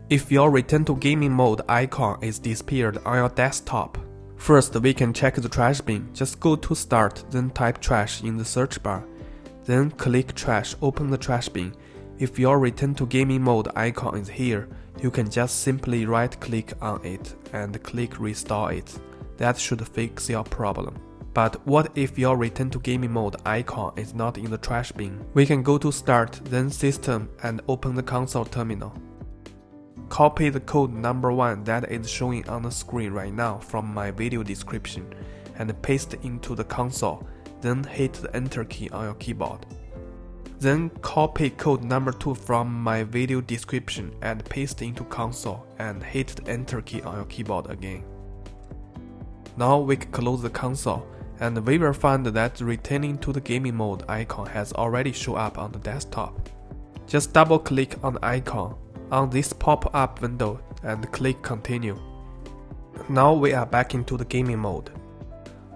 If your return to gaming mode icon is disappeared on your desktop, first we can check the trash bin. Just go to Start, then type trash in the search bar. Then click trash, open the trash bin. If your return to gaming mode icon is here, you can just simply right click on it and click restore it. That should fix your problem. But what if your return to gaming mode icon is not in the trash bin? We can go to Start, then System, and open the console terminal. Copy the code number 1 that is showing on the screen right now from my video description and paste it into the console, then hit the Enter key on your keyboard. Then copy code number 2 from my video description and paste into console and hit the Enter key on your keyboard again. Now we can close the console and we will find that returning to the gaming mode icon has already shown up on the desktop. Just double click on the icon on this pop-up window and click Continue. Now we are back into the gaming mode.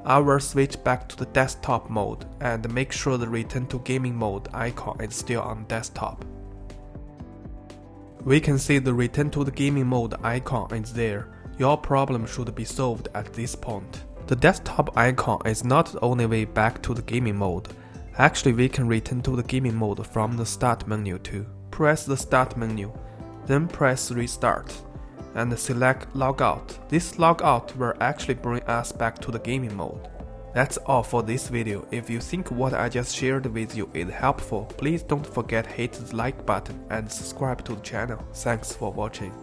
I will switch back to the desktop mode and make sure the return to gaming mode icon is still on desktop. We can see the return to the gaming mode icon is there. Your problem should be solved at this point. The desktop icon is not the only way back to the gaming mode. Actually, we can return to the gaming mode from the Start menu too. Press the Start menu, then press Restart, and select Logout. This logout will actually bring us back to the gaming mode. That's all for this video. If you think what I just shared with you is helpful, please don't forget hit the like button and subscribe to the channel. Thanks for watching.